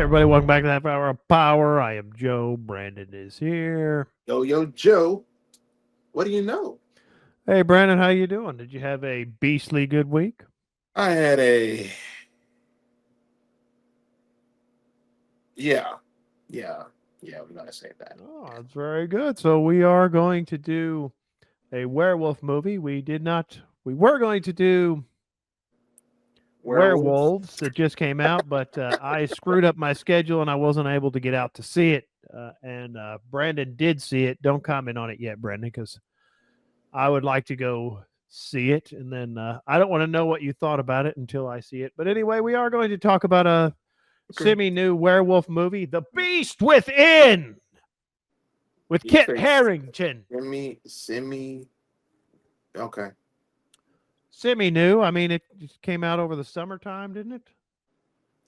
everybody, welcome back to Half Hour of Power. I am Joe. Brandon is here. Yo, Joe. What do you know? Hey, Brandon, how you doing? Did you have a beastly good week? I had a yeah, yeah, yeah. We're gonna say that. Oh, that's very good. So we are going to do a werewolf movie. We were going to do Werewolf. werewolves that just came out, but I screwed up my schedule and I wasn't able to get out to see it. And Brandon did see it. Don't comment on it yet, Brandon, because I would like to go see it, and then I don't want to know what you thought about it until I see it. But anyway, we are going to talk about a Okay. semi-new werewolf movie, The Beast Within, with You Kit say Harrington. semi. Okay. Semi-new. I mean, it just came out over the summertime, didn't it?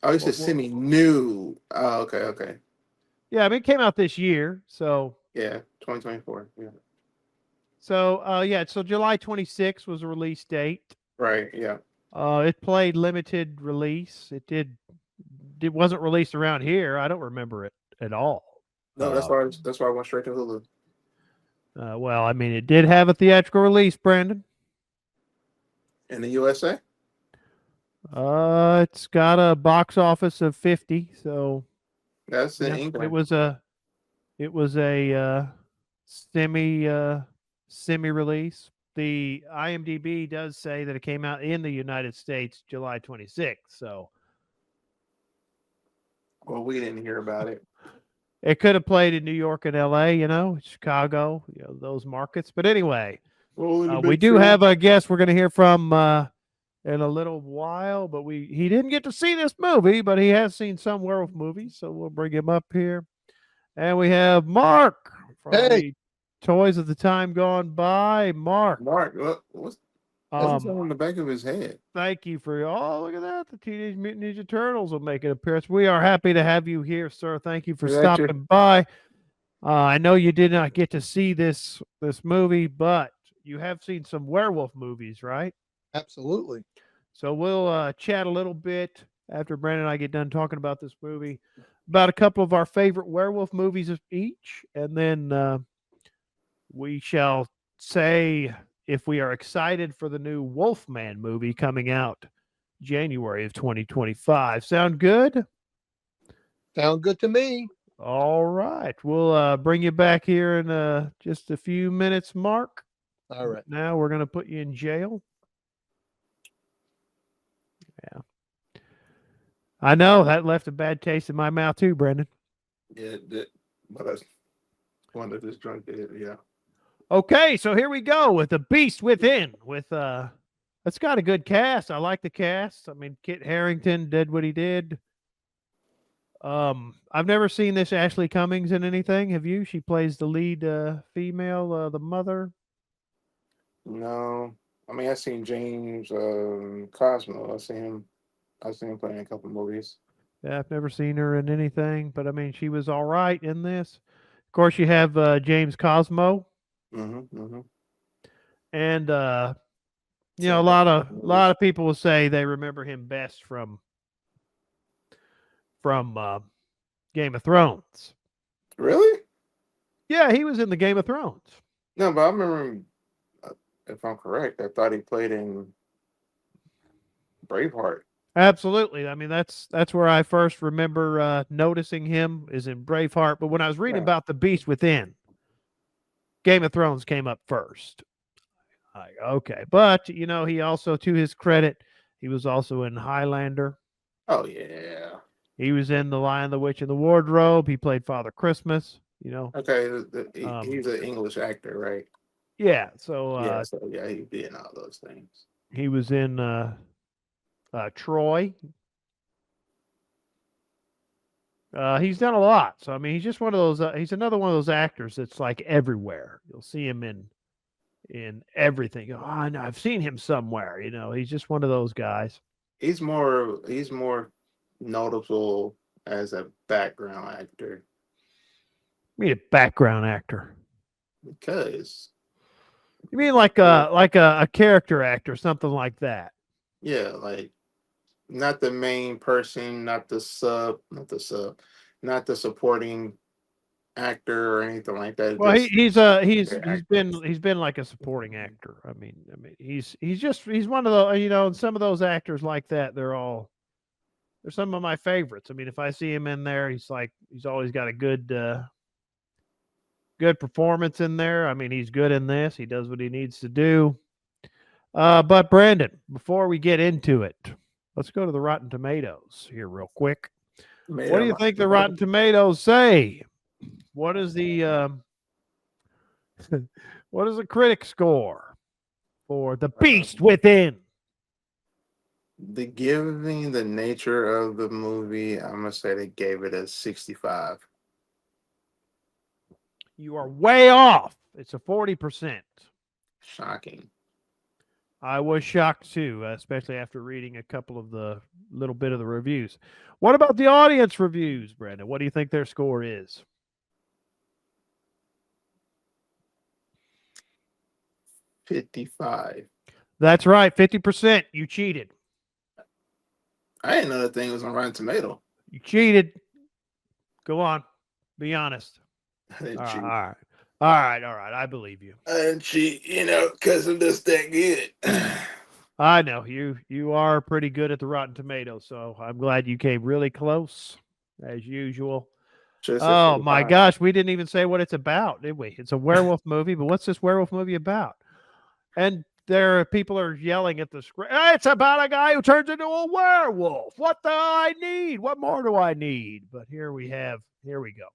Oh, you said What? semi new. Oh, okay. Yeah, I mean, it came out this year. So, Yeah, 2024. Yeah. so July 26th was a release date. Right. Yeah. It played limited release. It wasn't released around here. I don't remember it at all. No, Uh, that's why I went straight to Hulu. well, I mean, it did have a theatrical release, Brandon. In the USA. It's got a box office of 50, so That's in yeah, England. it was a semi semi release. The IMDb does say that it came out in the United States July 26th, so Well, we didn't hear about it. it could have played in New York and LA, Chicago, those markets. But anyway, Well, in the we big do city. have a guest we're going to hear from in a little while, but he didn't get to see this movie, but he has seen some werewolf movies, so we'll bring him up here. And we have Marc from Hey, the Toys of the Time Gone By. Marc, Mark, what's um, on the back of his head? thank you for look at that. The Teenage Mutant Ninja Turtles will make an appearance. We are happy to have you here, sir. Thank you for Is that your? stopping by. I know you did not get to see this movie, but you have seen some werewolf movies, right? absolutely. So we'll chat a little bit after Brandon and I get done talking about this movie, about a couple of our favorite werewolf movies each, and then we shall say if we are excited for the new Wolfman movie coming out January of 2025. Sound good? Sound good to me. All right. We'll bring you back here in just a few minutes, Marc. All right. Now we're going to put you in jail. Yeah. I know that left a bad taste in my mouth too, Brendan. Yeah, but I one of this drunk did. Yeah. Okay, so here we go with The Beast Within with it's got a good cast. I like the cast. I mean, Kit Harrington did what he did. I've never seen this Ashley Cummings in anything. Have you? She plays the lead female, the mother. No, I mean I seen James Cosmo. I seen him playing a couple movies. Yeah, I've never seen her in anything, but I mean, she was all right in this. Of course, you have James Cosmo, Mm-hmm. and Seen a a couple lot movies. of people will say they remember him best from Game of Thrones. Really? Yeah, he was in the Game of Thrones. No, but I remember him. If I'm correct, I thought he played in Braveheart. Absolutely. I mean, that's where I first remember noticing him is in Braveheart. But when I was reading Yeah. about the Beast Within, Game of Thrones came up first. Okay, but he also, to his credit, he was also in Highlander. Oh yeah. He was in The Lion, the Witch, and the Wardrobe. He played Father Christmas. Okay, Um, he's an English actor, right? yeah. So Yeah. So yeah, he did all those things. he was in Troy. He's done a lot. So I mean, he's just one of those. He's another one of those actors that's like everywhere. You'll see him in everything. Oh, I know, I've seen him somewhere. He's just one of those guys. He's more notable as a background actor I mean, a background actor. because You mean like a character actor, something like that? yeah, like not the main person, not the supporting actor or anything like that. Well, Just the actor. he's been like a supporting actor. I mean he's one of the and some of those actors like that. They're some of my favorites. I mean, if I see him in there, he's always got a good performance in there. I mean, he's good in this. He does what he needs to do. But Brandon, before we get into it, let's go to the Rotten Tomatoes here real quick. Made What do up you my- think the Rotten Tomatoes say? What is the what is the critic score for The Beast Within? Given the nature of the movie, I'm gonna say they gave it a 65. You are way off. It's a 40%. Shocking. I was shocked too, especially after reading a couple of the little bit of the reviews. What about the audience reviews, Brandon? What do you think their score is? 55. That's right, 50%. You cheated. I didn't know the thing was on Rotten Tomato. You cheated. Go on. Be honest. I didn't All cheat. right. All right. All right. I believe you. I didn't cheat, because I'm just that good. I know you are pretty good at the Rotten Tomatoes, so I'm glad you came really close as usual. Just a Oh my 55. gosh, we didn't even say what it's about, did we? It's a werewolf movie, but what's this werewolf movie about? And people are yelling at the screen. It's about a guy who turns into a werewolf. What do I need? What more do I need? But here we go.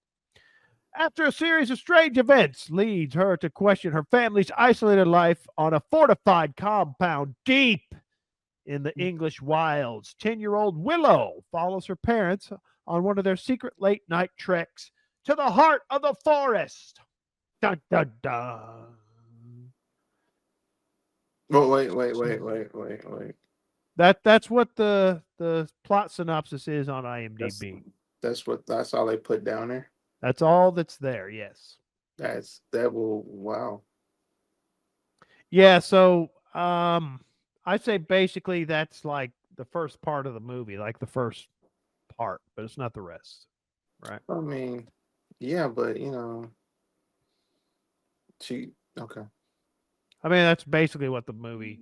After a series of strange events leads her to question her family's isolated life on a fortified compound deep in the English wilds, 10-year-old Willow follows her parents on one of their secret late-night treks to the heart of the forest. Dun, dun, dun. Well, wait. That's what the plot synopsis is on IMDb. That's all they put down there. That's all that's there. Yes. Wow. Yeah. So, I'd say basically that's like the first part of the movie, like the first part, but it's not the rest, right? I mean, yeah, but okay. I mean, that's basically what the movie.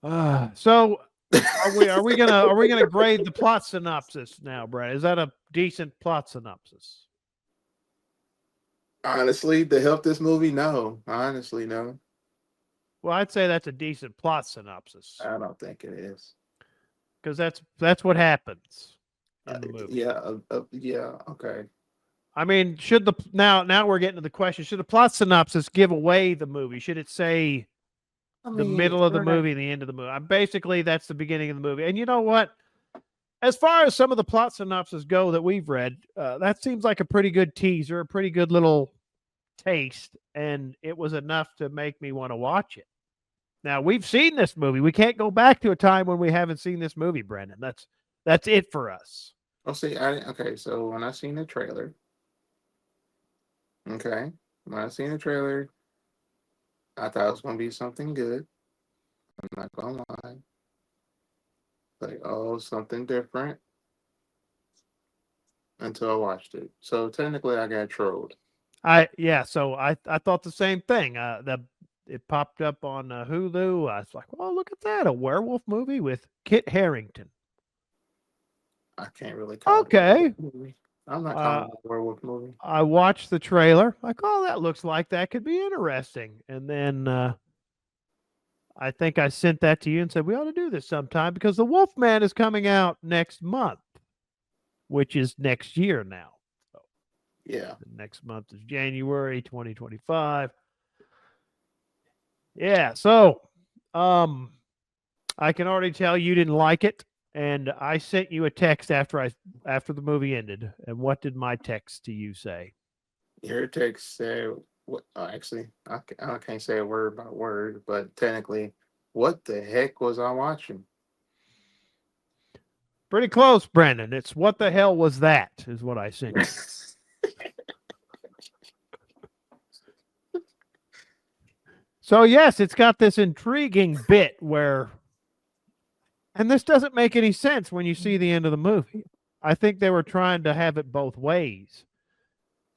So are we gonna grade the plot synopsis now, Brad? Is that a decent plot synopsis? Honestly, to help this movie, no. Honestly, no. Well, I'd say that's a decent plot synopsis I don't think it is. because that's what happens in the movie. Yeah, okay. I mean, now we're getting to the question: should the plot synopsis give away the movie? Should it say the middle of the movie, the end of the movie? Basically, that's the beginning of the movie. And you know what? As far as some of the plot synopses go that we've read, that seems like a pretty good teaser, a pretty good little taste, and it was enough to make me want to watch it. Now, we've seen this movie. We can't go back to a time when we haven't seen this movie, Brendan. That's it for us. Oh, see, so when I seen the trailer, I thought it was going to be something good. I'm not going to lie. Like, oh, something different. Until I watched it. So technically I got trolled. So I thought the same thing. It popped up on Hulu. I was like, well, look at that. A werewolf movie with Kit Harrington. I can't really call it a werewolf movie. I'm not calling it a werewolf movie. I watched the trailer. Like, oh, that looks like that could be interesting. And then I think I sent that to you and said, we ought to do this sometime because the Wolfman is coming out next month, which is next year now. So, yeah. Next month is January 2025. Yeah. So I can already tell you didn't like it. And I sent you a text after the movie ended. And what did my text to you say? Your text said, "What?" Actually, I can't say a word by word, but technically, what the heck was I watching? Pretty close, Brendan. It's what the hell was that? Is what I sent you. So yes, it's got this intriguing bit where And this doesn't make any sense when you see the end of the movie. I think they were trying to have it both ways.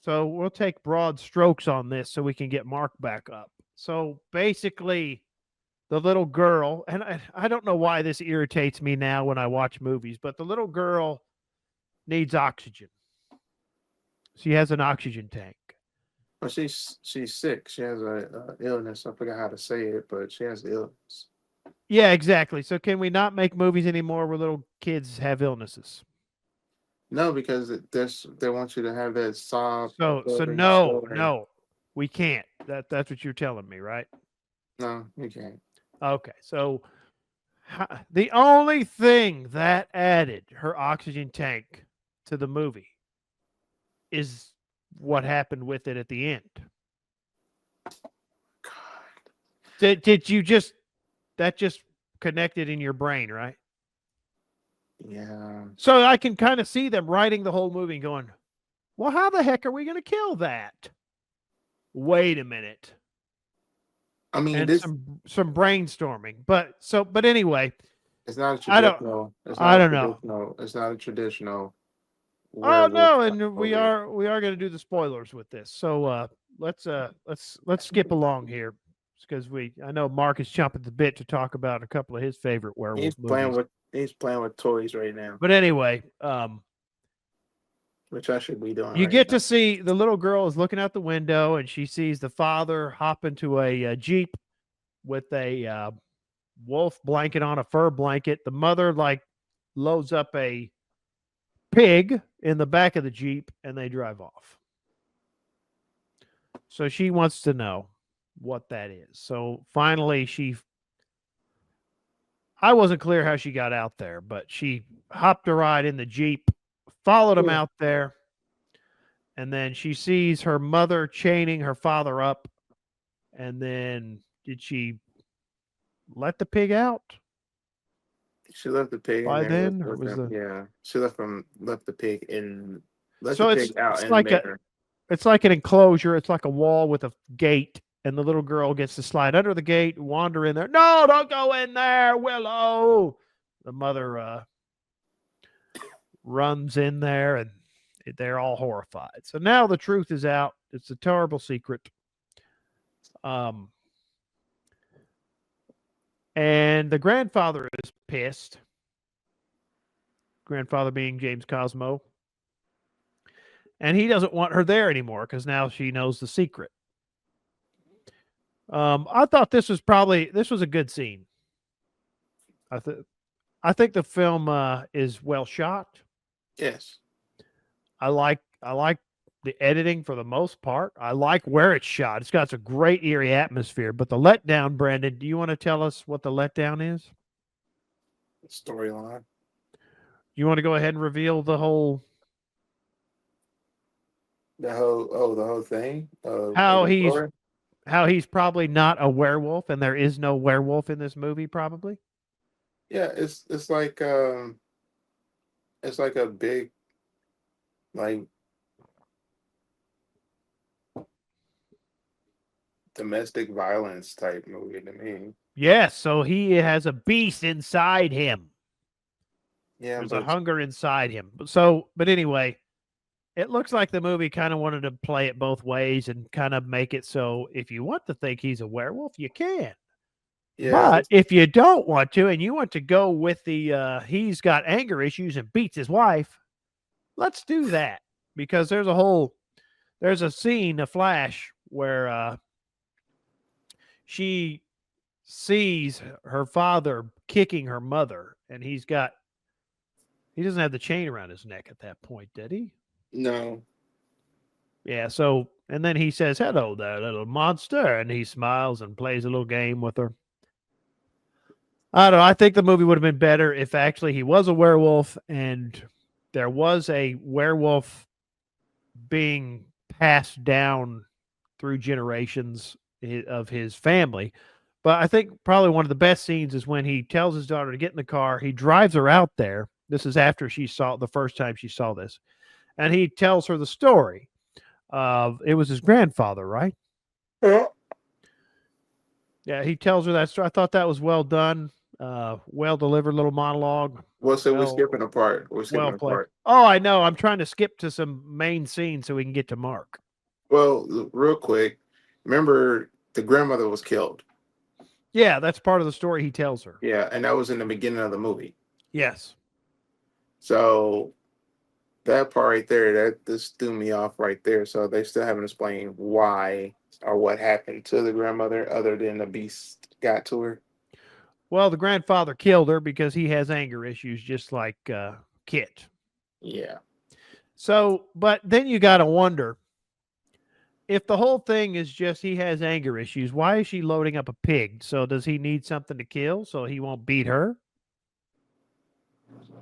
So we'll take broad strokes on this so we can get Marc back up. So basically, the little girl, and I don't know why this irritates me now when I watch movies, but the little girl needs oxygen. She has an oxygen tank. But she's sick. She has a illness. I forgot how to say it, but she has illness. Yeah, exactly. So can we not make movies anymore where little kids have illnesses? No, because they want you to have that soft. So building no, story. no, we can't. That's what you're telling me, right? No, you can't. Okay, so the only thing that added her oxygen tank to the movie is what happened with it at the end. God. Did you just connected in your brain, right? Yeah. So I can kind of see them writing the whole movie and going, well, how the heck are we going to kill that? Wait a minute. I mean, And this some brainstorming. But anyway, it's not a I don't- traditional. It's I not don't a know. traditional. It's not a traditional. Oh no, werewolf and we movie. are going to do the spoilers with this. So let's skip along here because I know Marc is chomping at the bit to talk about a couple of his favorite werewolf He's movies. playing with toys right now, But anyway, which I should be doing. you right get now. to see the little girl is looking out the window and she sees the father hop into a Jeep with a wolf blanket on, a fur blanket. The mother loads up a pig in the back of the Jeep and they drive off. So she wants to know what that is. So finally I wasn't clear how she got out there, but she hopped a ride in the Jeep, followed him out there, and then she sees her mother chaining her father up. And then did she let the pig out? She left the pig By in there. then, or was Yeah, she left the pig in. Let So the pig out it's in like there. it's like an enclosure. It's like a wall with a gate, and the little girl gets to slide under the gate, wander in there. No, don't go in there, Willow. The mother runs in there, and they're all horrified. So now the truth is out. It's a terrible secret. And the grandfather is pissed. Grandfather being James Cosmo. And he doesn't want her there anymore because now she knows the secret. I thought this was a good scene. I think the film is well shot. Yes. I like the editing for the most part. I like where it's shot. It's got a great eerie atmosphere. But the letdown, Brandon, do you want to tell us what the letdown is? Storyline. You want to go ahead and reveal the whole The whole thing. how the he's story? how he's probably not a werewolf and there is no werewolf in this movie, probably? Yeah, it's like a big like domestic violence type movie to me. Yes, so he has a beast inside him. Yeah, There's a but hunger inside him. But anyway, it looks like the movie kind of wanted to play it both ways and kind of make it so if you want to think he's a werewolf, you can. yeah, But if you don't want to and you want to go with the he's got anger issues and beats his wife, let's do that. Because there's a scene, a flash where she sees her father kicking her mother and he doesn't have the chain around his neck at that point, did he? no. Yeah, so, and then he says, hello there, little monster, and he smiles and plays a little game with her. I don't know, I think the movie would have been better if actually he was a werewolf and there was a werewolf being passed down through generations of his family. But I think probably one of the best scenes is when he tells his daughter to get in the car. He drives her out there. This is after the first time she saw this. And he tells her the story of, it was his grandfather, right? Yeah. Yeah, he tells her that story. I thought that was well done. Well delivered little monologue. Well, so we're Well, skipping a part. We're skipping well a played. part. Oh, I know. I'm trying to skip to some main scenes so we can get to Mark. Well, real quick, remember the grandmother was killed. Yeah, that's part of the story he tells her. Yeah, and that was in the beginning of the movie. Yes. So that part right there, that just threw me off right there. So they still haven't explained why or what happened to the grandmother other than the beast got to her. Well, the grandfather killed her because he has anger issues, just like Kit. Yeah. So, but then you got to wonder if the whole thing is just he has anger issues, why is she loading up a pig? So, does he need something to kill so he won't beat her?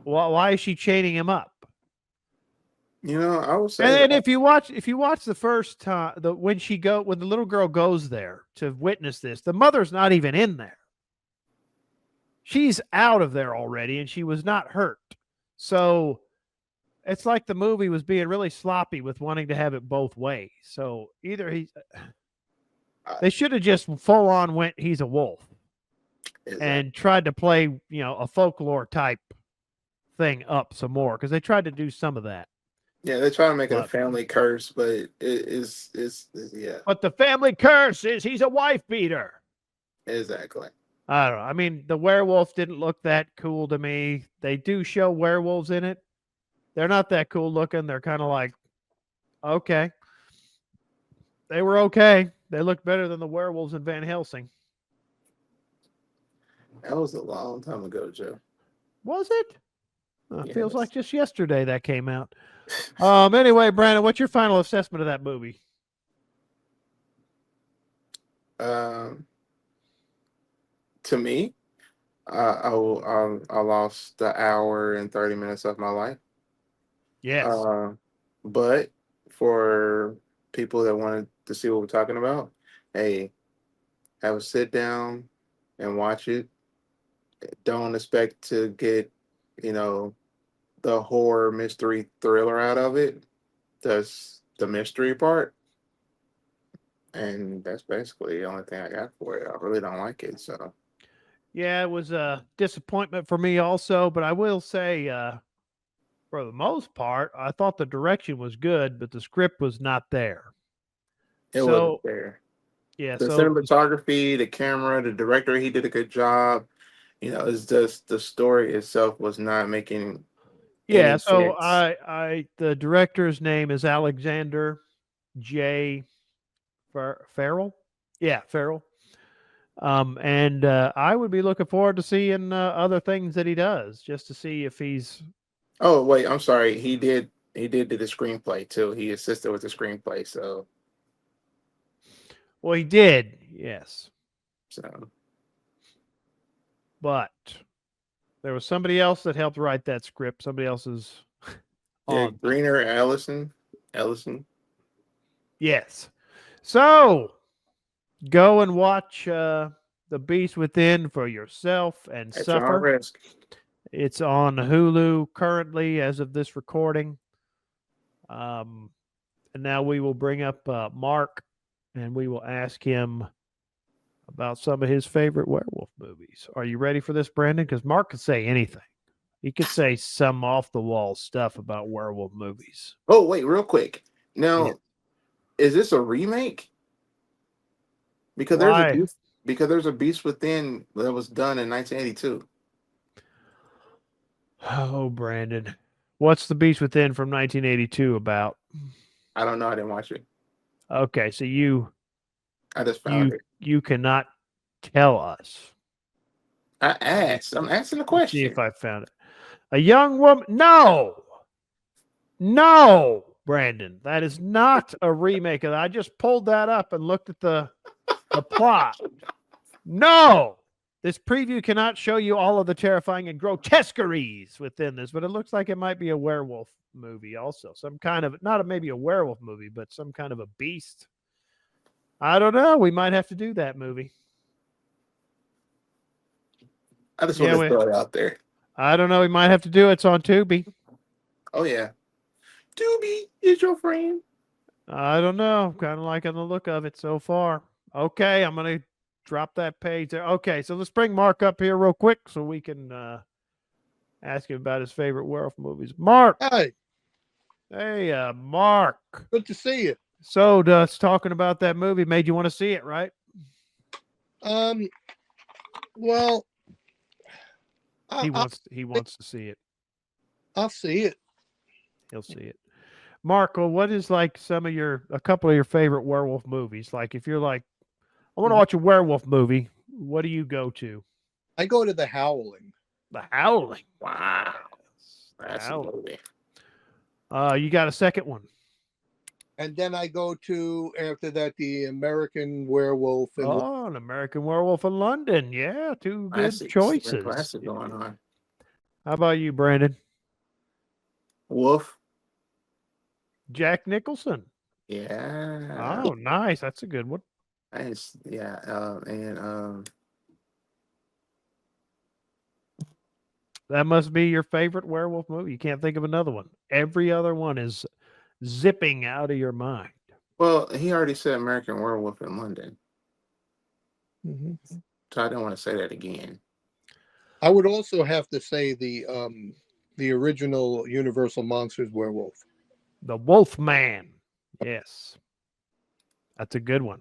Why is she chaining him up? You know, I would say And that. if you watch the first time, when the little girl goes there to witness this, the mother's not even in there. She's out of there already, and she was not hurt. So it's like the movie was being really sloppy with wanting to have it both ways. So either they should have just full on went he's a wolf and tried to play, a folklore type thing up some more, because they tried to do some of that. Yeah, they try to make it a But- family curse, but it's yeah, But the family curse is he's a wife beater. exactly. I don't know. I mean, the werewolf didn't look that cool to me. They do show werewolves in it. They're not that cool looking. They're kind of like, okay. They were okay. They looked better than the werewolves in Van Helsing. That was a long time ago, Joe. Was it? Feels Yes. like just yesterday that came out. Anyway, Brandon, what's your final assessment of that movie? To me, I lost the hour and 30 minutes of my life. Yes. But for people that wanted to see what we're talking about, hey, have a sit down and watch it. Don't expect to get, the horror mystery thriller out of it. That's the mystery part. And that's basically the only thing I got for it. I really don't like it. So Yeah, it was a disappointment for me also, but I will say, for the most part, I thought the direction was good, but the script was not there. it So, wasn't there. yeah, The so cinematography, the camera, the director, he did a good job. It's just the story itself was not making yeah, any so sense. the director's name is Alexander J. Farrell. Yeah, Farrell. And I would be looking forward to seeing other things that he does, just to see if he's. Oh wait, I'm sorry. He did do the screenplay too. He assisted with the screenplay. Well, he did, yes, So but there was somebody else that helped write that script. Somebody else's. yeah, On. Greener Ellison. Yes. So go and watch The Beast Within for yourself and At your own suffer. risk. It's on Hulu currently as of this recording. And now we will bring up Mark, and we will ask him about some of his favorite werewolf movies. Are you ready for this, Brandon? Because Mark could say anything. He could say some off the wall stuff about werewolf movies. Oh wait, real quick. Now, Yeah. is this a remake? Because Why? there's a Beast Within that was done in 1982. Oh, Brandon. What's The Beast Within from 1982 about? I don't know. I didn't watch it. Okay, so I just found it. you cannot tell us. I asked. I'm asking the Let's see question. if I found it. A young woman. No, Brandon. That is not a remake of that. I just pulled that up and looked at the plot. No. This preview cannot show you all of the terrifying and grotesqueries within this, but it looks like it might be a werewolf movie also. Some kind of, maybe a werewolf movie, but some kind of a beast. I don't know. We might have to do that movie. I just want to throw it out there. I don't know. We might have to do it. It's on Tubi. Oh yeah, Tubi is your friend. I don't know. Kind of liking the look of it so far. Okay, I'm gonna drop that page there. Okay, so let's bring Mark up here real quick so we can ask him about his favorite werewolf movies. Mark. Hi, Hey, Mark. good to see you. So, us talking about that movie made you want to see it, right? Well, He wants to see it. I'll see it. He'll see it. Marco, what is like a couple of your favorite werewolf movies? Like if you're like, I want to watch a werewolf movie, what do you go to? I go to The Howling. The Howling. Wow. That's a Howling. movie. You got a second one? And then I go to, after that, the American Werewolf. And An American Werewolf in London. Yeah, two good Classics. choices. Classic going on. How about you, Brandon? Wolf. Jack Nicholson. Yeah. Oh, nice. That's a good one. That must be your favorite werewolf movie. You can't think of another one. Every other one is zipping out of your mind. Well, he already said American Werewolf in London. Mhm. So I don't want to say that again. I would also have to say the original Universal Monsters Werewolf. The Wolfman. Yes. That's a good one.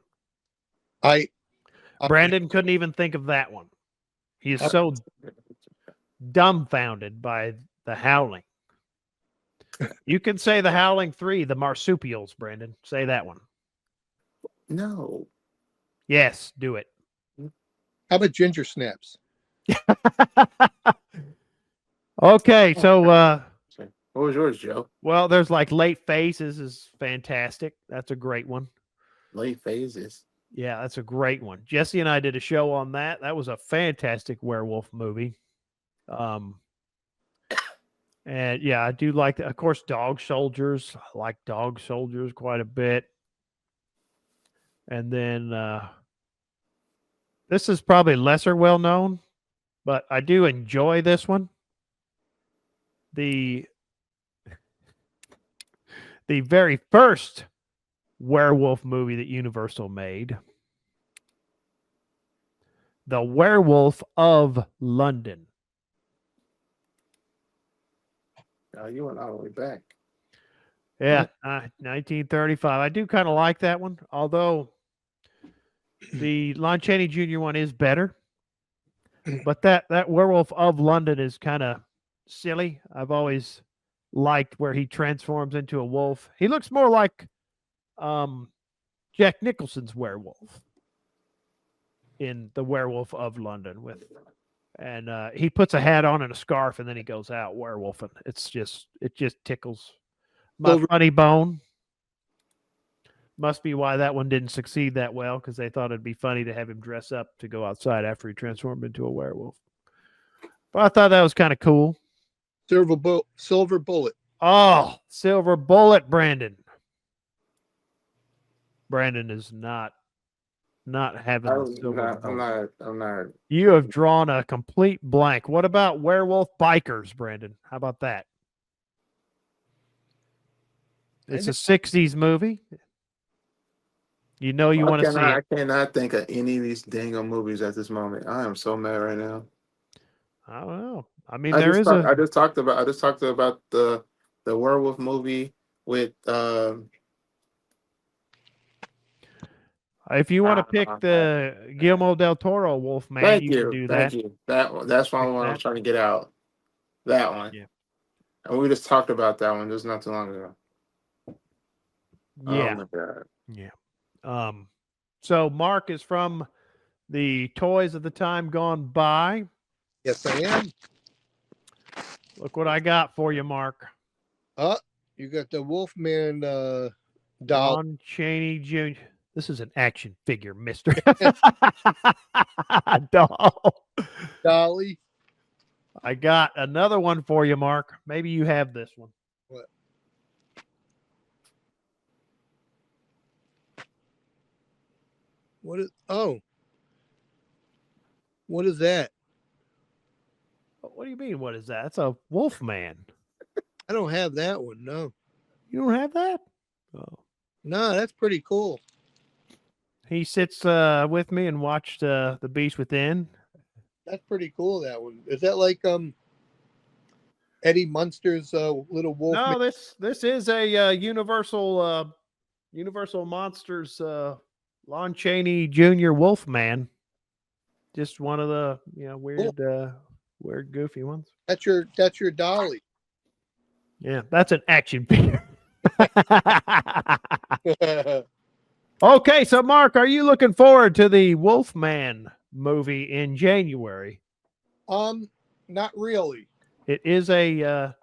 Brandon couldn't even think of that one. He is so dumbfounded by The Howling. You can say The Howling 3, The Marsupials, Brandon. Say that one. No. Yes, do it. How about Ginger Snaps? Okay, so What was yours, Joe? well, there's like Late Phases is fantastic. That's a great one. Late Phases. Yeah, that's a great one. Jesse and I did a show on that. That was a fantastic werewolf movie. And yeah, I do like that. Of course, Dog Soldiers. I like Dog Soldiers quite a bit. And then this is probably lesser well known, but I do enjoy this one. The very first werewolf movie that Universal made, The Werewolf of London. You went all the way back. Yeah, 1935. I do kind of like that one, although the Lon Chaney Jr. one is better. But that Werewolf of London is kind of silly. I've always liked where he transforms into a wolf. He looks more like Jack Nicholson's werewolf in The Werewolf of London and he puts a hat on and a scarf and then he goes out werewolfing. It just tickles my funny bone. Must be why that one didn't succeed that well, because they thought it'd be funny to have him dress up to go outside after he transformed into a werewolf. But I thought that was kind of cool. Silver Bullet. Oh, Silver Bullet, Brandon. Brandon is not having the Silver Bullet. I'm not. You have drawn a complete blank. What about Werewolf Bikers, Brandon? How about that? It's a 60s movie. You know you want to see it. I cannot think of any of these dango movies at this moment. I am so mad right now. I don't know. I mean, I just talked about the werewolf movie with if you want to pick the Guillermo del Toro Wolfman, you can do that. Thank you. That's one I was trying to get out. That one. Yeah. And we just talked about that one just not too long ago. Yeah. Oh my God. Yeah. So Mark is from the Toys of the Time Gone By. Yes, I am. Look what I got for you, Mark. You got the Wolfman doll. Lon Chaney Jr. This is an action figure, mister. Doll. Dolly. I got another one for you, Mark. Maybe you have this one. What is that? What do you mean? What is that? It's a Wolfman. I don't have that one. No. You don't have that? Oh. No, that's pretty cool. He sits with me and watched The Beast Within. That's pretty cool. That one, is that like Eddie Munster's little Wolfman? No, this is a Universal Monsters Lon Chaney Jr. Wolfman. Just one of the weird goofy ones. That's your dolly. Yeah, that's an action figure. Okay, so Mark, are you looking forward to the Wolfman movie in January? Not really. It is a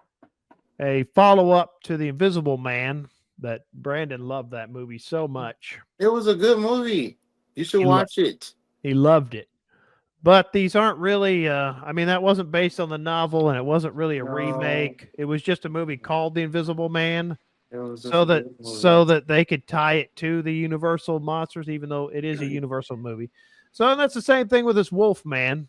follow-up to The Invisible Man. That Brandon loved that movie so much. It was a good movie. You should watch it. He loved it. But these aren't really I mean, that wasn't based on the novel, and it wasn't really a remake. It was just a movie called The Invisible Man. So that they could tie it to the Universal monsters, even though it is a Universal movie. So that's the same thing with this Wolfman.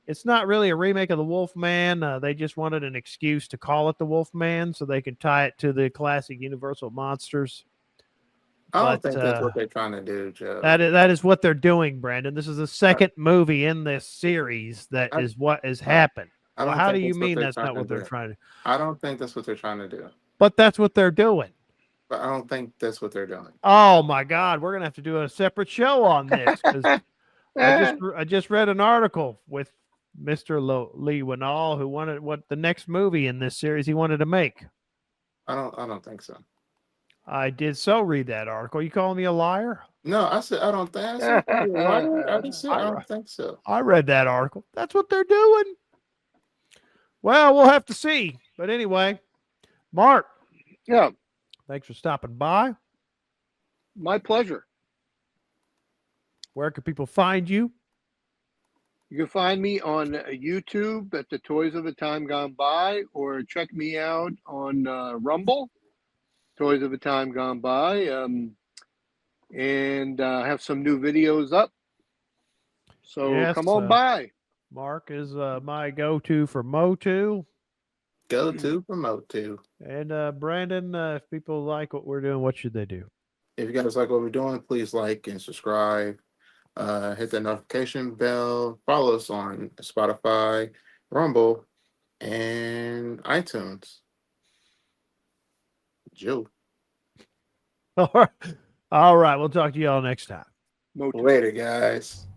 It's not really a remake of the Wolfman. They just wanted an excuse to call it the Wolfman so they could tie it to the classic Universal monsters. I don't think that's what they're trying to do, Joe. That is what they're doing, Brandon. This is the second movie in this series that is what has happened. Well, how do you mean that's not what they're trying to do? I don't think that's what they're trying to do. But that's what they're doing. But I don't think that's what they're doing. Oh my God, we're gonna have to do a separate show on this. I just read an article with Mr. Lee Winnall who wanted what the next movie in this series he wanted to make. I don't think so. I did read that article. You calling me a liar? No, I said I don't think. I don't think so. I read that article. That's what they're doing. Well, we'll have to see. But anyway, Mark. Yeah. Thanks for stopping by. My pleasure. Where can people find you? You can find me on YouTube at the Toys of a Time Gone By, or check me out on Rumble, Toys of a Time Gone By, and have some new videos up. So yes, come on by. Mark is my go-to for Motu. Go-to for Motu. And Brandon, if people like what we're doing, what should they do? If you guys like what we're doing, please like and subscribe. Hit the notification bell. Follow us on Spotify, Rumble, and iTunes. Joe. All right. We'll talk to you all next time. Later, guys.